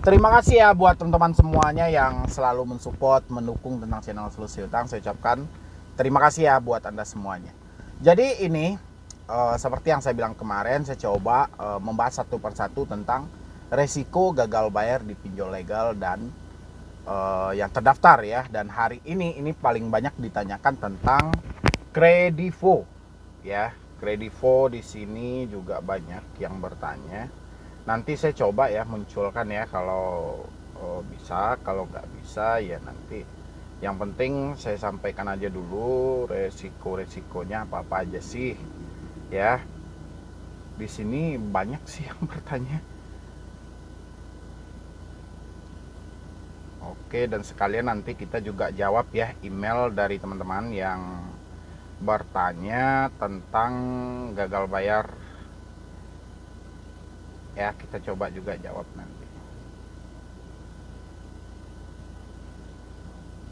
Terima kasih ya buat teman-teman semuanya yang selalu mensupport, mendukung tentang channel Solusi Utang. Saya ucapkan terima kasih ya buat Anda semuanya. Jadi ini seperti yang saya bilang kemarin, saya coba membahas satu persatu tentang resiko gagal bayar di pinjol legal dan yang terdaftar ya. Dan hari ini paling banyak ditanyakan tentang Kredivo ya. Kredivo di sini juga banyak yang bertanya. Nanti saya coba ya munculkan ya kalau bisa, kalau nggak bisa ya nanti. Yang penting saya sampaikan aja dulu resiko-resikonya apa-apa aja sih ya. Di sini banyak sih yang bertanya. Oke, dan sekalian nanti kita juga jawab ya email dari teman-teman yang bertanya tentang gagal bayar. Ya, kita coba juga jawab nanti.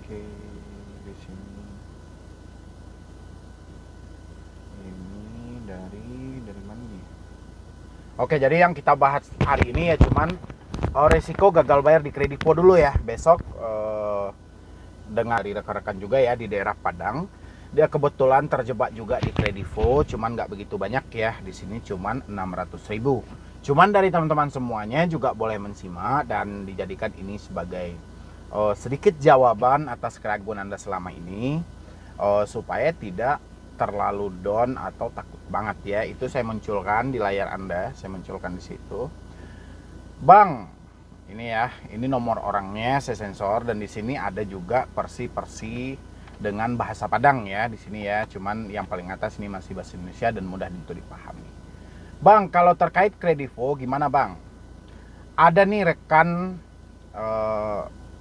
Oke, di sini ini dari mana nih? Oke, jadi yang kita bahas hari ini ya cuman resiko gagal bayar di Kredivo dulu ya. Besok dengar dari rekan-rekan juga ya di daerah Padang. Dia kebetulan terjebak juga di Kredivo, cuman nggak begitu banyak ya. Di sini cuman 600.000. Cuman dari teman-teman semuanya juga boleh mensimak dan dijadikan ini sebagai sedikit jawaban atas keraguan Anda selama ini, supaya tidak terlalu down atau takut banget ya. Itu saya munculkan di layar Anda, saya munculkan di situ. Bang, ini ya, ini nomor orangnya saya sensor dan di sini ada juga versi dengan bahasa Padang ya di sini ya. Cuman yang paling atas ini masih bahasa Indonesia dan mudah untuk dipahami. Bang, kalau terkait Kredivo gimana bang? Ada nih rekan,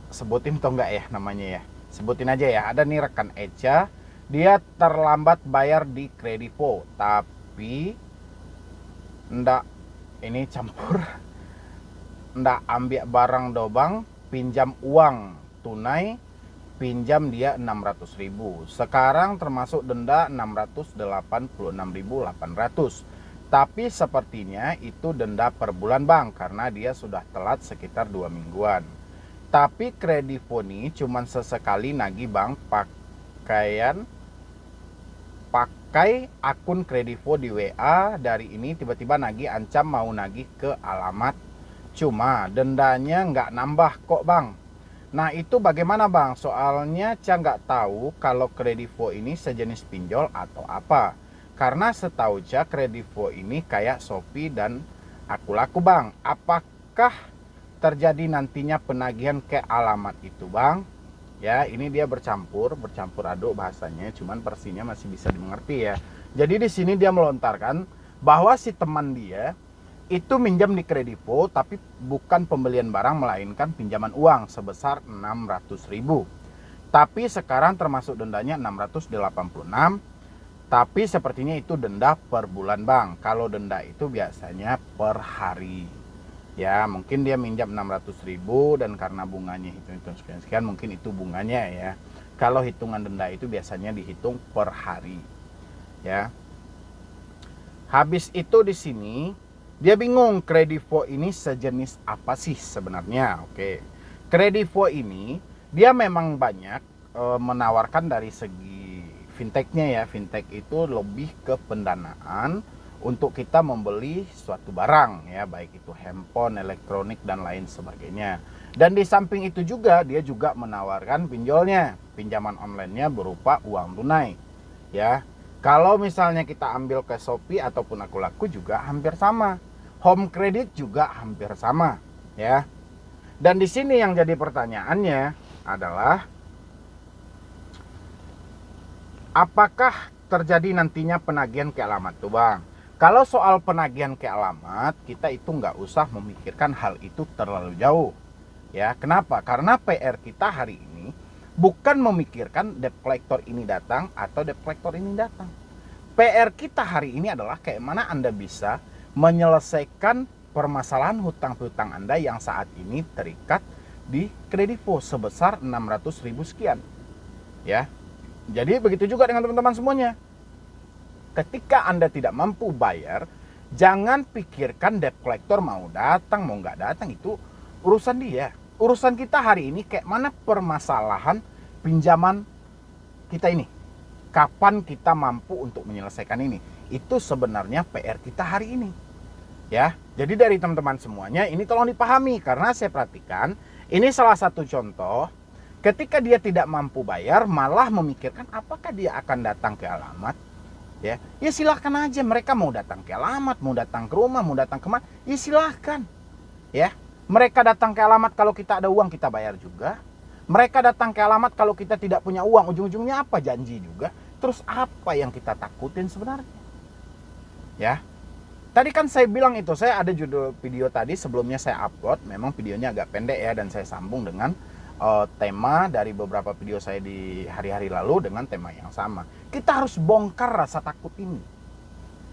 sebutin atau enggak ya namanya ya? Sebutin aja ya, ada nih rekan Eca, dia terlambat bayar di Kredivo, tapi ndak ini campur, ndak ambil barang dobang, pinjam uang tunai, pinjam dia 600.000. Sekarang termasuk denda 686.800. Tapi sepertinya itu denda per bulan bang, karena dia sudah telat sekitar 2 mingguan. Tapi Kredivo ini cuman sesekali nagih bang, pakai akun Kredivo di WA. Dari ini tiba-tiba nagih, ancam mau nagih ke alamat. Cuma dendanya nggak nambah kok bang. Nah itu bagaimana bang? Soalnya Ca nggak tahu kalau Kredivo ini sejenis pinjol atau apa. Karena setahu Ca Kredivo ini kayak Shopee dan Aku Laku bang. Apakah terjadi nantinya penagihan ke alamat itu bang? Ya ini dia bercampur aduk bahasanya. Cuman versinya masih bisa dimengerti ya. Jadi di sini dia melontarkan bahwa si teman dia itu minjam di Kredivo tapi bukan pembelian barang melainkan pinjaman uang sebesar 600.000. Tapi sekarang termasuk dendanya 686. Tapi sepertinya itu denda per bulan bang. Kalau denda itu biasanya per hari. Ya mungkin dia minjam 600.000 dan karena bunganya hitung-hitung sekian-sekian mungkin itu bunganya ya. Kalau hitungan denda itu biasanya dihitung per hari. Ya. Habis itu di sini dia bingung Kredivo ini sejenis apa sih sebenarnya. Oke. Kredivo ini dia memang banyak menawarkan dari segi fintechnya ya. Fintech itu lebih ke pendanaan untuk kita membeli suatu barang ya, baik itu handphone, elektronik dan lain sebagainya. Dan di samping itu juga dia juga menawarkan pinjolnya, pinjaman online-nya berupa uang tunai ya. Kalau misalnya kita ambil ke Shopee ataupun Aku Laku juga hampir sama. Home credit juga hampir sama ya. Dan di sini yang jadi pertanyaannya adalah apakah terjadi nantinya penagihan ke alamat tuh bang? Kalau soal penagihan ke alamat, kita itu nggak usah memikirkan hal itu terlalu jauh. Ya, kenapa? Karena PR kita hari ini bukan memikirkan debt collector ini datang atau debt collector ini datang. PR kita hari ini adalah kayak mana Anda bisa menyelesaikan permasalahan hutang-hutang Anda yang saat ini terikat di Kredivo sebesar 600.000 sekian. Ya. Jadi begitu juga dengan teman-teman semuanya. Ketika Anda tidak mampu bayar, jangan pikirkan debt collector mau datang mau nggak datang, itu urusan dia. Urusan kita hari ini kayak mana permasalahan pinjaman kita ini. Kapan kita mampu untuk menyelesaikan ini? Itu sebenarnya PR kita hari ini. Ya, jadi dari teman-teman semuanya ini tolong dipahami, karena saya perhatikan ini salah satu contoh ketika dia tidak mampu bayar malah memikirkan apakah dia akan datang ke alamat. Ya silahkan aja, mereka mau datang ke alamat, mau datang ke rumah, mau datang kemana, ya silahkan. Ya, mereka datang ke alamat, kalau kita ada uang kita bayar juga. Mereka datang ke alamat kalau kita tidak punya uang, ujung-ujungnya apa? Janji juga. Terus apa yang kita takutin sebenarnya? Ya, tadi kan saya bilang itu, saya ada judul video tadi sebelumnya saya upload, memang videonya agak pendek ya, dan saya sambung dengan tema dari beberapa video saya di hari-hari lalu dengan tema yang sama. Kita harus bongkar rasa takut ini.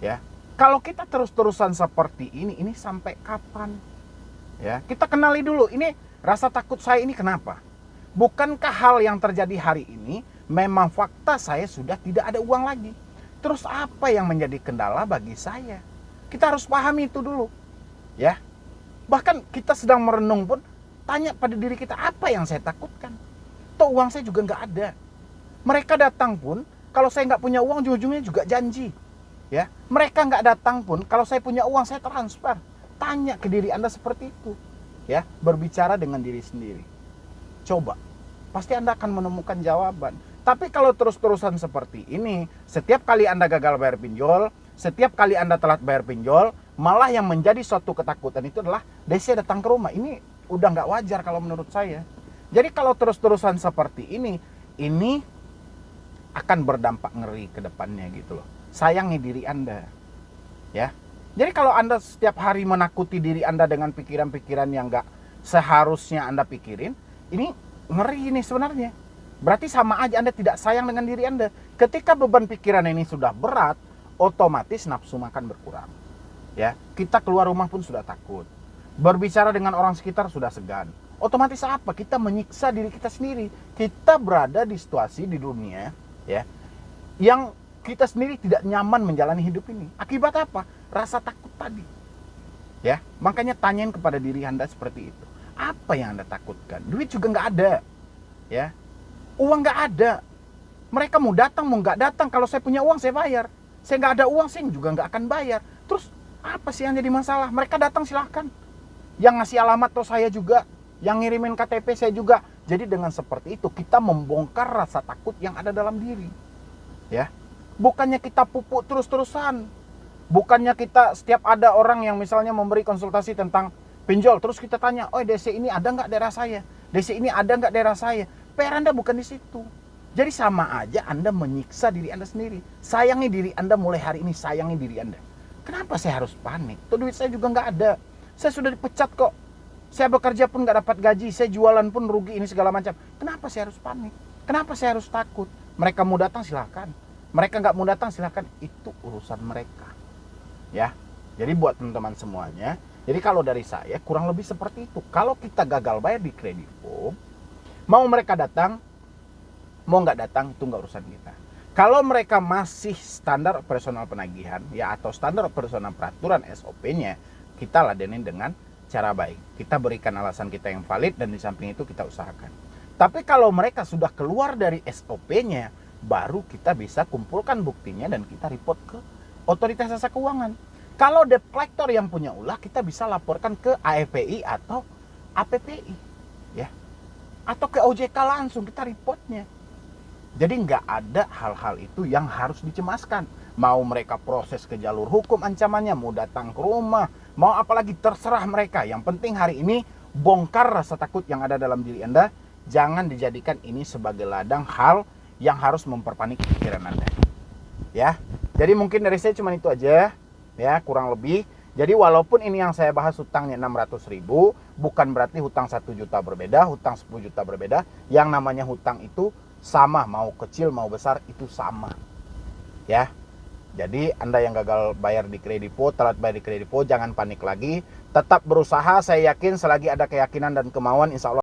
Ya, kalau kita terus-terusan seperti ini sampai kapan? Ya, kita kenali dulu, ini rasa takut saya ini kenapa? Bukankah hal yang terjadi hari ini memang fakta saya sudah tidak ada uang lagi? Terus apa yang menjadi kendala bagi saya? Kita harus pahami itu dulu. Ya. Bahkan kita sedang merenung pun tanya pada diri kita, apa yang saya takutkan? Toh uang saya juga nggak ada. Mereka datang pun kalau saya nggak punya uang, ujung-ujungnya juga janji. Ya, mereka nggak datang pun kalau saya punya uang saya transfer. Tanya ke diri Anda seperti itu. Ya, berbicara dengan diri sendiri. Coba, pasti Anda akan menemukan jawaban. Tapi kalau terus-terusan seperti ini, setiap kali Anda gagal bayar pinjol, setiap kali Anda telat bayar pinjol, malah yang menjadi suatu ketakutan itu adalah DC datang ke rumah. Ini udah nggak wajar kalau menurut saya. Jadi kalau terus-terusan seperti ini akan berdampak ngeri ke depannya gitu loh. Sayangi diri Anda. Ya. Jadi kalau Anda setiap hari menakuti diri Anda dengan pikiran-pikiran yang nggak seharusnya Anda pikirin, ini ngeri ini sebenarnya. Berarti sama aja Anda tidak sayang dengan diri Anda. Ketika beban pikiran ini sudah berat, otomatis nafsu makan berkurang. Ya, kita keluar rumah pun sudah takut. Berbicara dengan orang sekitar sudah segan. Otomatis apa? Kita menyiksa diri kita sendiri. Kita berada di situasi di dunia, ya, yang kita sendiri tidak nyaman menjalani hidup ini. Akibat apa? Rasa takut tadi. Ya, makanya tanyain kepada diri Anda seperti itu. Apa yang Anda takutkan? Duit juga nggak ada. Ya, uang nggak ada. Mereka mau datang mau nggak datang, kalau saya punya uang saya bayar. Saya nggak ada uang saya juga nggak akan bayar. Terus apa sih yang jadi masalah? Mereka datang silahkan. Yang ngasih alamat tuh saya juga, yang ngirimin KTP saya juga. Jadi dengan seperti itu kita membongkar rasa takut yang ada dalam diri. Ya, bukannya kita pupuk terus-terusan. Bukannya kita setiap ada orang yang misalnya memberi konsultasi tentang pinjol, terus kita tanya, oh DC ini ada nggak daerah saya? DC ini ada nggak daerah saya? PR Anda bukan di situ. Jadi sama aja Anda menyiksa diri Anda sendiri. Sayangi diri Anda mulai hari ini, sayangi diri Anda. Kenapa saya harus panik? Tuh duit saya juga nggak ada. Saya sudah dipecat kok. Saya bekerja pun nggak dapat gaji. Saya jualan pun rugi ini segala macam. Kenapa saya harus panik? Kenapa saya harus takut? Mereka mau datang silahkan. Mereka nggak mau datang silahkan. Itu urusan mereka. Ya, jadi buat teman-teman semuanya, jadi kalau dari saya kurang lebih seperti itu. Kalau kita gagal bayar di Kredivo, mau mereka datang, mau nggak datang itu nggak urusan kita. Kalau mereka masih standar operasional penagihan, ya atau standar operasional peraturan SOP-nya, kita ladenin dengan cara baik. Kita berikan alasan kita yang valid dan di samping itu kita usahakan. Tapi kalau mereka sudah keluar dari SOP-nya, baru kita bisa kumpulkan buktinya dan kita report ke Otoritas Jasa Keuangan. Kalau debt collector yang punya ulah, kita bisa laporkan ke AFPI atau APPI, ya, atau ke OJK langsung kita reportnya. Jadi nggak ada hal-hal itu yang harus dicemaskan. Mau mereka proses ke jalur hukum ancamannya, mau datang ke rumah, mau apalagi terserah mereka. Yang penting hari ini bongkar rasa takut yang ada dalam diri Anda. Jangan dijadikan ini sebagai ladang hal yang harus memperpanik pikiran Anda. Ya. Jadi mungkin dari saya cuma itu aja, ya kurang lebih. Jadi walaupun ini yang saya bahas hutangnya 600.000, bukan berarti hutang 1 juta berbeda, hutang 10 juta berbeda. Yang namanya hutang itu sama, mau kecil mau besar itu sama. Ya. Jadi Anda yang gagal bayar di Kredivo, telat bayar di Kredivo, jangan panik lagi. Tetap berusaha, saya yakin selagi ada keyakinan dan kemauan, insya Allah